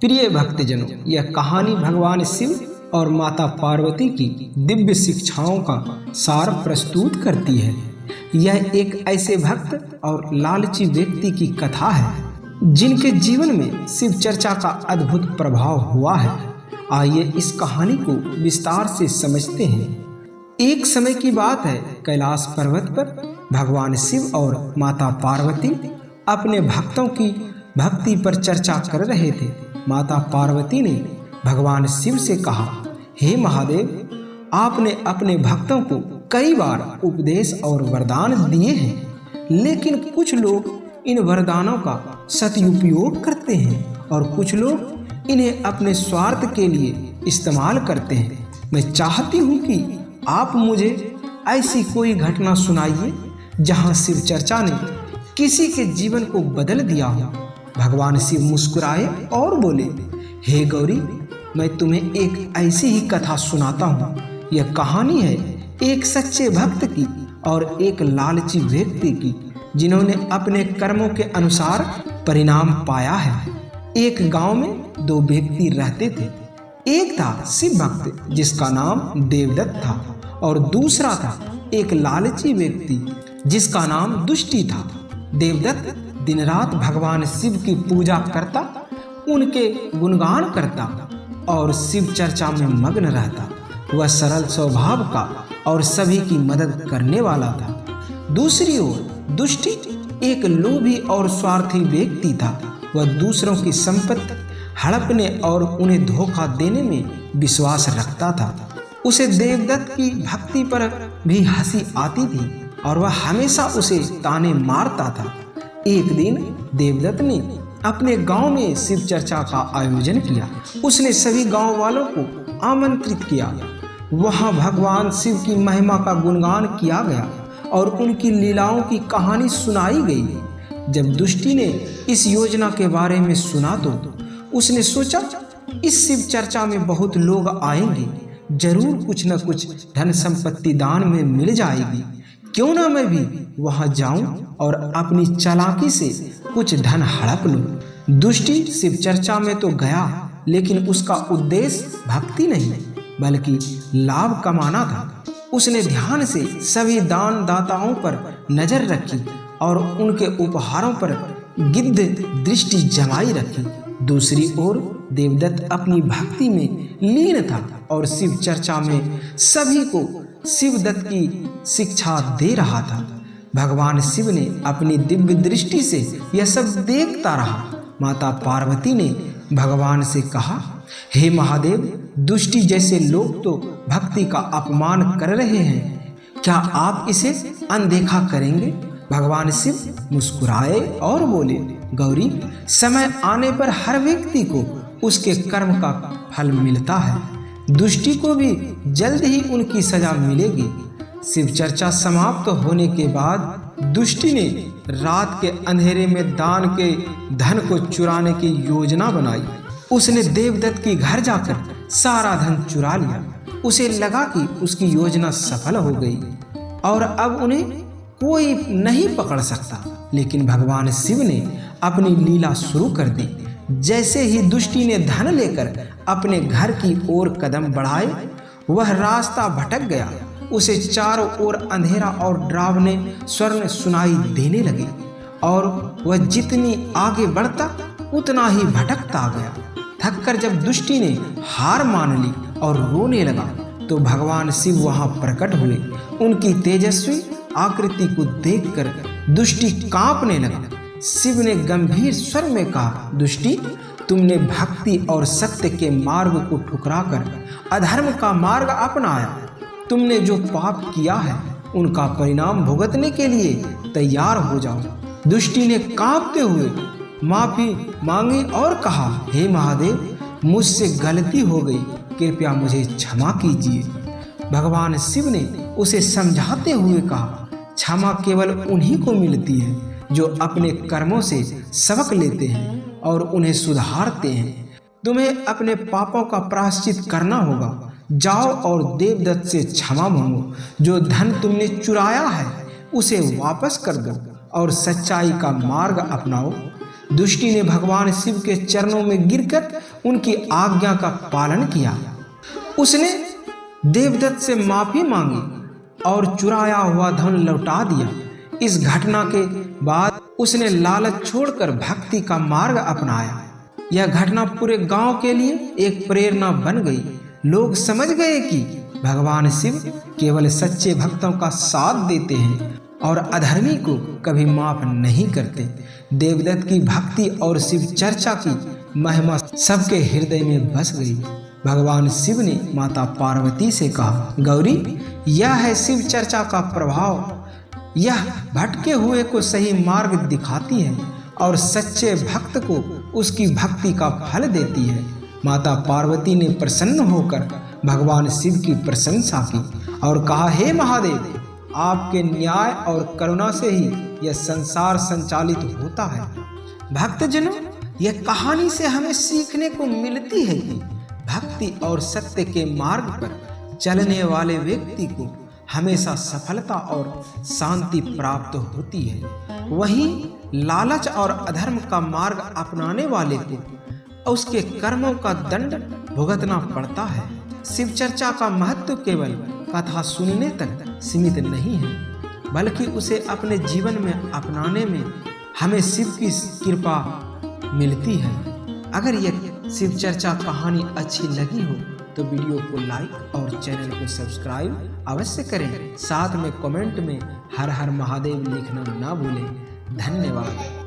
प्रिय भक्तजनों, यह कहानी भगवान शिव और माता पार्वती की दिव्य शिक्षाओं का सार प्रस्तुत करती है। यह एक ऐसे भक्त और लालची व्यक्ति की कथा है जिनके जीवन में शिव चर्चा का अद्भुत प्रभाव हुआ है। आइए इस कहानी को विस्तार से समझते हैं। एक समय की बात है, कैलाश पर्वत पर भगवान शिव और माता पार्वती अपने भक्तों की भक्ति पर चर्चा कर रहे थे। माता पार्वती ने भगवान शिव से कहा, हे महादेव, आपने अपने भक्तों को कई बार उपदेश और वरदान दिए हैं, लेकिन कुछ लोग इन वरदानों का सदुपयोग करते हैं और कुछ लोग इन्हें अपने स्वार्थ के लिए इस्तेमाल करते हैं। मैं चाहती हूँ कि आप मुझे ऐसी कोई घटना सुनाइए जहाँ शिव चर्चा ने किसी के जीवन को बदल दिया हो। भगवान शिव मुस्कुराए और बोले, हे गौरी, मैं तुम्हें एक ऐसी ही कथा सुनाता हूँ। यह कहानी है एक सच्चे भक्त की और एक लालची व्यक्ति की, जिन्होंने अपने कर्मों के अनुसार परिणाम पाया है। एक गांव में दो व्यक्ति रहते थे। एक था शिव भक्त जिसका नाम देवदत्त था और दूसरा था एक लालची व्यक्ति जिसका नाम दुष्टि था। देवदत्त दिन रात भगवान शिव की पूजा करता, उनके गुणगान करता और शिव चर्चा में मग्न रहता। वह सरल स्वभाव का और सभी की मदद करने वाला था। दूसरी ओर दुष्टि एक लोभी और स्वार्थी व्यक्ति था। वह दूसरों की संपत्ति हड़पने और उन्हें धोखा देने में विश्वास रखता था। उसे देवदत्त की भक्ति पर भी हंसी आती थी और वह हमेशा उसे ताने मारता था। एक दिन देवदत्त ने अपने गांव में शिव चर्चा का आयोजन किया। उसने सभी गांव वालों को आमंत्रित किया। वहां भगवान शिव की महिमा का गुणगान किया गया और उनकी लीलाओं की कहानी सुनाई गई। जब दुष्टि ने इस योजना के बारे में सुना तो उसने सोचा, इस शिव चर्चा में बहुत लोग आएंगे, जरूर कुछ न कुछ धन संपत्ति दान में मिल जाएगी। क्यों ना मैं भी वहां जाऊं और अपनी चालाकी से कुछ धन हड़प लूं। दुष्टि शिव चर्चा में तो गया, लेकिन उसका उद्देश्य भक्ति नहीं बल्कि लाभ कमाना था। उसने ध्यान से सभी दान दाताओं पर नजर रखी और उनके उपहारों पर गिद्ध दृष्टि जमाई रखी। दूसरी ओर देवदत्त अपनी भक्ति में लीन था और शिव चर्चा में सभी को शिवदत्त की शिक्षा दे रहा था। भगवान शिव ने अपनी दिव्य दृष्टि से यह सब देखता रहा। माता पार्वती ने भगवान से कहा, हे महादेव, दुष्टि जैसे लोग तो भक्ति का अपमान कर रहे हैं, क्या आप इसे अनदेखा करेंगे? भगवान शिव मुस्कुराए और बोले, गौरी, समय आने पर हर व्यक्ति को उसके कर्म का फल मिलता है। दुष्टि को भी जल्द ही उनकी सजा मिलेगी। शिव चर्चा समाप्त होने के बाद दुष्टि ने रात के अंधेरे में दान के धन को चुराने की योजना बनाई। उसने देवदत्त के घर जाकर सारा धन चुरा लिया। उसे लगा कि उसकी योजना सफल हो गई और अब उन्हें कोई नहीं पकड़ सकता। लेकिन भगवान शिव ने अपनी लीला शुरू कर दी। जैसे ही दुष्टि ने धन लेकर अपने घर की ओर कदम बढ़ाए, वह रास्ता भटक गया। उसे चारों ओर अंधेरा और डरावने स्वर सुनाई देने लगे और वह जितनी आगे बढ़ता उतना ही भटकता गया। थककर जब दुष्टि ने हार मान ली और रोने लगा तो भगवान शिव वहां प्रकट हुए। उनकी तेजस्वी आकृति को देखकर दुष्टि कांपने लगा। शिव ने गंभीर स्वर में कहा, दुष्टि, तुमने भक्ति और सत्य के मार्ग को ठुकराकर अधर्म का मार्ग अपनाया। तुमने जो पाप किया है उनका परिणाम भुगतने के लिए तैयार हो जाओ। दुष्टि ने कांपते हुए माफी मांगी और कहा, हे महादेव, मुझसे गलती हो गई, कृपया मुझे क्षमा कीजिए। भगवान शिव ने उसे समझाते हुए कहा, क्षमा केवल उन्हीं को मिलती है जो अपने कर्मों से सबक लेते हैं और उन्हें सुधारते हैं। तुम्हें अपने पापों का प्रायश्चित करना होगा। जाओ और देवदत्त से क्षमा मांगो। जो धन तुमने चुराया है उसे वापस कर दो और सच्चाई का मार्ग अपनाओ। दुष्टि ने भगवान शिव के चरणों में गिरकर उनकी आज्ञा का पालन किया। उसने देवदत्त से माफी मांगी और चुराया हुआ धन लौटा दिया। इस घटना के बाद उसने लालच छोड़कर भक्ति का मार्ग अपनाया। यह घटना पूरे गांव के लिए एक प्रेरणा बन गई। लोग समझ गए कि भगवान शिव केवल सच्चे भक्तों का साथ देते हैं और अधर्मी को कभी माफ नहीं करते। देवदत्त की भक्ति और शिव चर्चा की महिमा सबके हृदय में बस गई। भगवान शिव ने माता पार्वती से कहा, गौरी, यह है शिव चर्चा का प्रभाव। यह भटके हुए को सही मार्ग दिखाती है और सच्चे भक्त को उसकी भक्ति का फल देती है। माता पार्वती ने प्रसन्न होकर भगवान शिव की प्रशंसा की और कहा, हे महादेव, आपके न्याय और करुणा से ही यह संसार संचालित होता है। भक्तजनों, यह कहानी से हमें सीखने को मिलती है कि भक्ति और सत्य के मार्ग पर चलने वाले व्यक्ति को हमेशा सफलता और शांति प्राप्त होती है। वहीं लालच और अधर्म का मार्ग अपनाने वाले को उसके कर्मों का दंड भुगतना पड़ता है। शिव चर्चा का महत्व केवल कथा सुनने तक सीमित नहीं है, बल्कि उसे अपने जीवन में अपनाने में हमें शिव की कृपा मिलती है। अगर यह शिव चर्चा कहानी अच्छी लगी हो तो वीडियो को लाइक और चैनल को सब्सक्राइब अवश्य करें। साथ में कमेंट में हर हर महादेव लिखना ना भूलें। धन्यवाद।